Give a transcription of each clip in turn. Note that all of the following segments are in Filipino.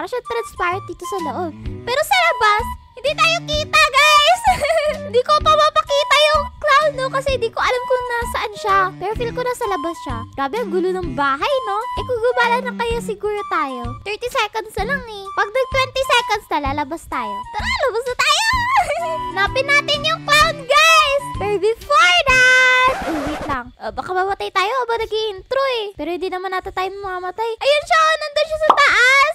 siyang transparent dito sa loob. Pero sa labas, hindi tayo kita, guys! Hindi ko pa mapakita yung clown, no? Kasi hindi ko alam kung nasaan siya. Pero feel ko nasa labas siya. Grabe, ang gulo ng bahay, no? Eh, kung gumala na kaya siguro tayo. 30 seconds na lang, eh. Pag nag-20 seconds na, lalabas tayo. Tara, labas na tayo! Napin natin yung clown, guys! Pero before that... wait lang. Baka mamatay tayo habang nag-i-intro, eh. Pero hindi naman natin tayo mamamatay. Ayun siya! Nandun siya sa taas!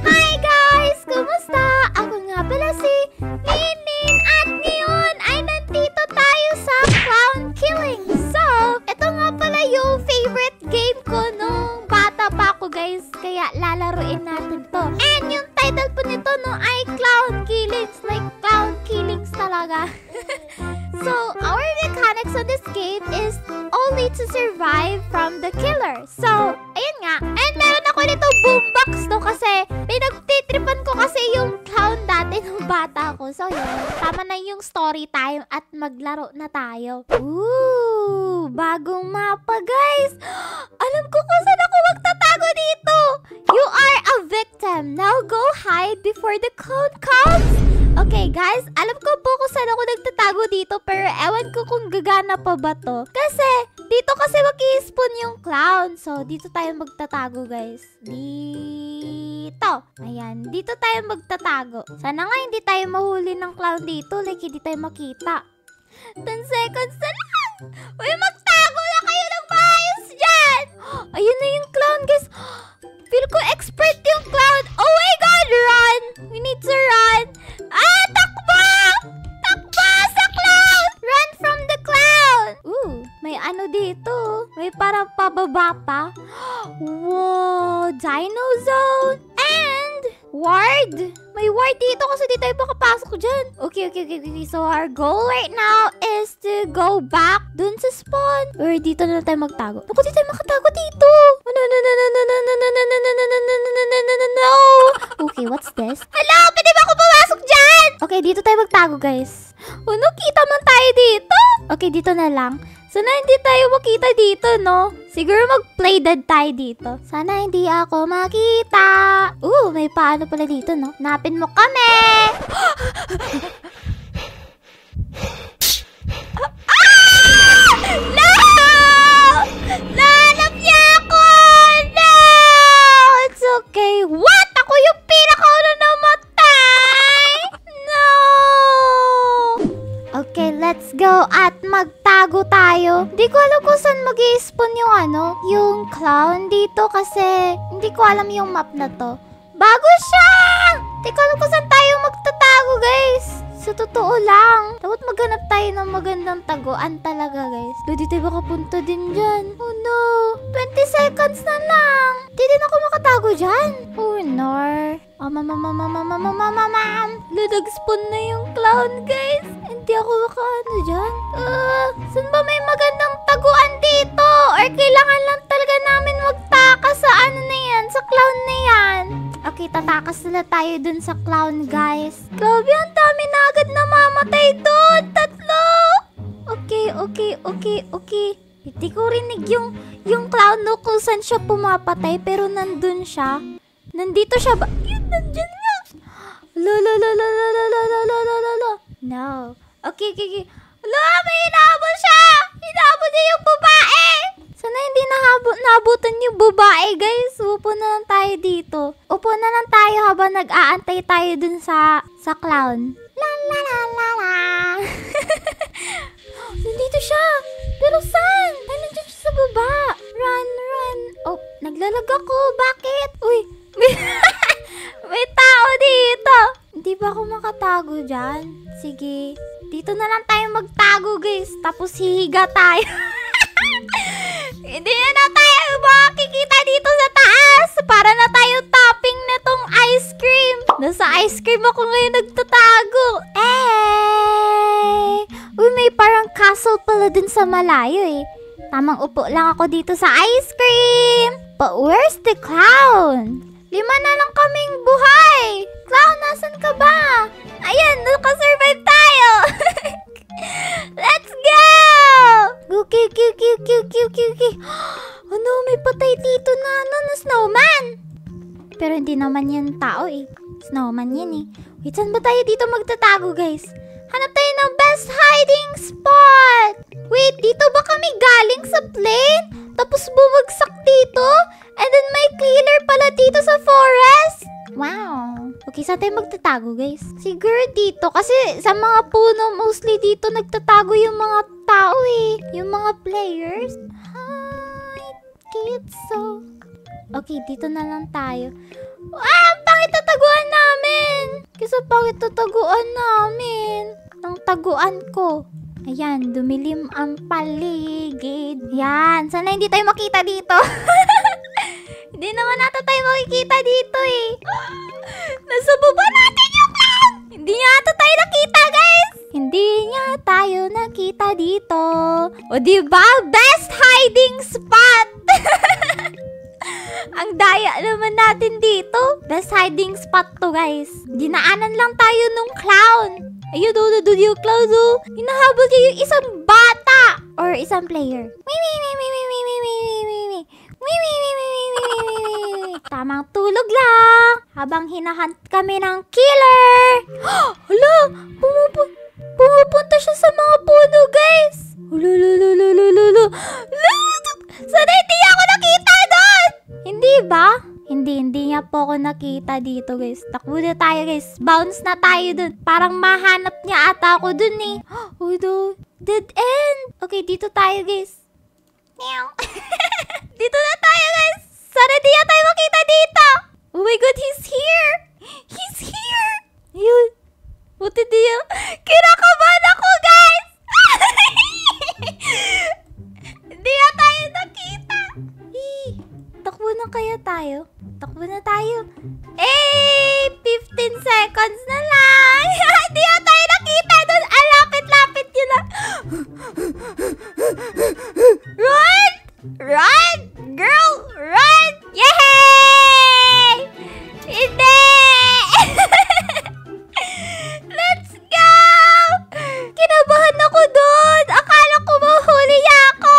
Hi, guys! Kumusta? Ako nga pala si Ninin. At ngayon ay nandito tayo sa clown killing. So, ito nga pala yung favorite game ko nung bata pa ako, guys. Kaya lalaruin natin to. And yung title po nito no ay clown killings. Like clown killings talaga. So, our mechanics on this game is only to survive from the killer. So, ayun nga. And meron ako nito boombox, no? Kasi pinagtitripan ko kasi yung clown dati nung bata ko. So, yun. Tama na yung story time at maglaro na tayo. Ooh, bagong mapa, guys. Alam ko kung saan ako magtatago dito. You are a victim. Now go hide before the clown comes. Okay, guys. Alam ko po kung saan ako nagtatago dito. Pero ewan ko kung gagana pa ba to. Kasi, dito kasi mag-i-spawn yung clown. So, dito tayo magtatago, guys. Dito. Ayan. Dito tayo magtatago. Sana nga hindi tayo mahuli ng clown dito. Like, hindi tayo makita. 10 seconds na lang. Uy, magtago na kayo ng maayos dyan. Ayun na yung clown, guys. Feel ko expert yung clown. Oh my God, run. We need to run. Ah, takbo! Takbo sa clown! Run from the clown! Ooh, may ano dito. May parang pababa pa. Wow, Dino Zone. And ward. May ward dito kasi di tayo makapasok dyan. Okay. So our goal right now is to go back dun sa spawn. Or dito na tayo magtago. Naku, di tayo makatago dito. No. Okay, what's this? Hello, pwede ba ako pumasok dyan? Okay, dito tayo magtago, guys. Ano, kita man tayo dito? Okay, dito na lang. Sana hindi tayo makita dito, no? Siguro mag-play dead tayo dito. Sana hindi ako makita. May paano pala dito, no? Napin mo kami! No! Nahanap niya ako! No! It's okay. What? Ako yung pinakauna namatay? No! Okay, let's go at magtago tayo. Hindi ko alam kung saan mag-i-spawn yung clown dito kasi hindi ko alam yung map na to. Bago siya! Hindi ko alam kung saan tayo magtatago, guys. Sa totoo lang. Dapat maghanap tayo ng magandang taguan talaga, guys. Di tayo makapunta din dyan. Oh no. 20 seconds na lang. Di din ako makatago dyan. Oh no. Nag-spawn na yung clown, guys. Hindi ako makaano dyan. Saan ba may magandang taguan dito? Or kailangan lang talaga namin magtakas sa ano na yan? Sa clown na yan. Okay, tatakas na tayo dun sa clown, guys. Grabe, ang dami na agad namamatay dun. 3. Okay. Hindi ko rinig yung clown no kung saan siya pumapatay. Pero nandun siya. Nandito siya ba? Yun, nandyan nga. No. Okay. May hinahabol siya. Hinahabol niya yung babae. Sana hindi nabutan yung babae, guys. Upo na lang tayo dito. Upo na lang tayo habang nag-aantay tayo dun sa clown. La. Nandito siya. Pero saan? Nandiyan siya sa baba. Run. Oh, naglalag ako. Bakit? Uy, may tao dito. Hindi ba ako makatago dyan? Sige. Dito na lang tayo magtago, guys. Tapos hihiga tayo. Hindi na tayo makikita dito sa taas. Para na tayo topping na tong ice cream. Nasa ice cream ako ngayon nagtatago. Uy, may parang castle pala dun sa malayo eh. Tamang upo lang ako dito sa ice cream. But where's the clown? 5 na lang kaming buhay. Clown, nasan ka ba? Ayan, nakasurvive tayo. Let's go! Okay. Ano, may patay dito na snowman. Pero hindi naman yan tao. snowman yan eh. Wait, saan ba tayo dito magtatago, guys? Hanap tayo ng best hiding spot! Wait, dito ba kami galing sa plane? Tapos bumagsak dito? And then may killer pala dito sa forest? Wow! Okay, saan tayo magtatago, guys? Siguro dito. Kasi sa mga puno, mostly dito nagtatago yung mga tao eh. Yung mga players. Hi, Kitso. Okay, dito na lang tayo. Ang pangit na taguan namin! Kasi pangit na taguan namin. Ang taguan ko. Ayan, dumilim ang paligid. Yan, sana hindi tayo makita dito. Hindi naman nata tayo makikita dito eh. Nasa baba natin yung clown! Hindi niya ata tayo nakita, guys! Hindi niya tayo nakita dito. O diba? Best hiding spot! Ang daya naman natin dito. Best hiding spot to, guys. Dinaanan lang tayo nung clown. Ayun, doon yung clown, oh. Hinahabol niya yung isang bata. Or isang player. Tamang tulog lang. Habang hinahunt kami ng killer. Hala, pumupunta siya sa mga puno, guys. Lululululululu. Sana hindi ako nakita doon. Hindi ba? Hindi niya po ako nakita dito, guys. Takbo na tayo, guys. Bounce na tayo dun. Parang mahanap niya ata ako dun eh. Oh, no. Dead end. Okay, dito tayo, guys. Dito na tayo, guys. Sana di niya tayo makita dito. Oh my God, he's here. He's here. Yun. Buti di niya. Kinakabahan ako, guys. Hindi niya tayo nakita. Takbo na kaya tayo? Takbo na tayo. 15 seconds na lang. Hindi na tayo nakita doon. Lapit-lapit yun na. Run! Run! Girl, run! Yay! Hindi! Let's go! Kinabahan ako doon. Akala ko mahuli niya ako.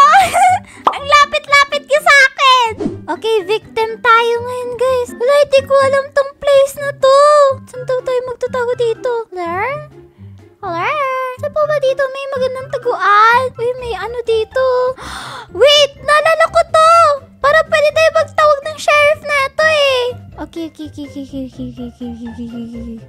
Ang lapit-lapit ka sa akin. Okay, victim tayo ngayon, guys. Wala, hindi ko alam tong place na to. Saan tayo magtatago dito? Hello? Hello? Saan po ba dito? May magandang taguan. Uy, may ano dito. Wait! Naalala ko to! Para pwede tayo magtawag ng sheriff na ito eh. Okay.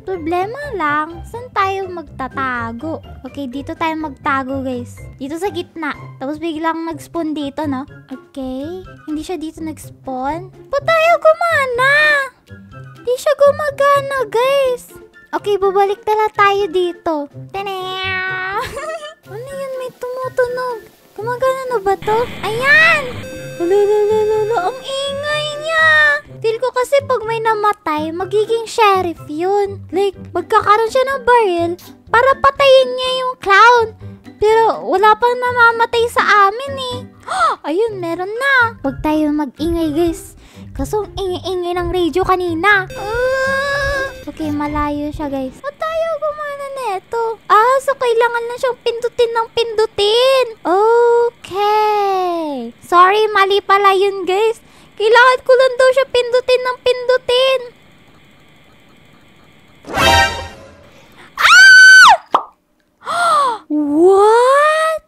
Problema lang. Saan tayo magtatago? Okay, dito tayo magtago, guys. Dito sa gitna. Tapos biglang nag-spawn dito, no? Okay. Hindi siya dito nag-spawn. Ba't tayo gumana? Hindi siya gumagana, guys. Okay, babalik tala tayo dito. Ano yun? May tumutunog. Gumagana na ba to? Ayan! Lululululu, ang ingay niya. Feel ko kasi pag may namatay, magiging sheriff yun. Like, magkakaroon siya ng baril para patayin niya yung clown. Pero wala pang namamatay sa amin eh. Ayun, meron na. Huwag tayo mag-ingay, guys. Kaso ang ingay-ingay ng radio kanina. Okay, malayo siya, guys. Ba't tayo gumana neto? So kailangan lang siyang pindutin ng pindutin. Okay. Sorry, mali pala yun, guys. Kailangan ko lang daw siya pindutin ng pindutin. What?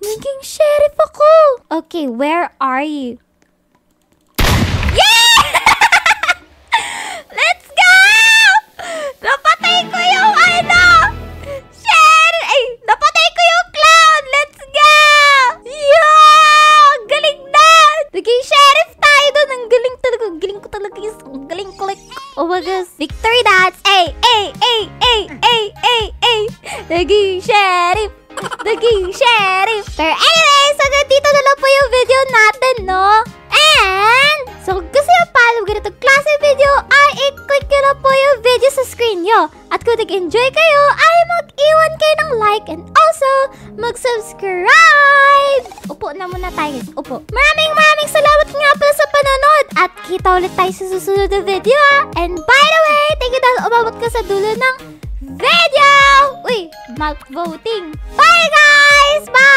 Naging sheriff ako. Okay, where are you? Yeah! Let's go! Napatay ko yung sheriff! Ay, napatay ko yung clown! Let's go! Yeah! Galing na! Naging sheriff tayo doon. Ang galing talaga. Ang galing ko talaga. Ang galing ko like... Oh my gosh. Victory dance! Ay! Naging sheriff! Naging sheriff! Pero anyways, hanggang dito na lang po yung video natin, no? And, so kung gusto nyo pa ng ganitong klase video, ay i-click nyo na po yung video sa screen nyo. At kung nag-enjoy kayo, ay mag-iwan kayo ng like and also mag-subscribe! Upo na muna tayo, guys. Upo. Maraming salamat nga pala sa panonood. At kita ulit tayo sa susunod na video, ha? And by the way, thank you dahil umabot ka sa dulo ng video! Uy, voting. Bye, guys! Bye! Bye!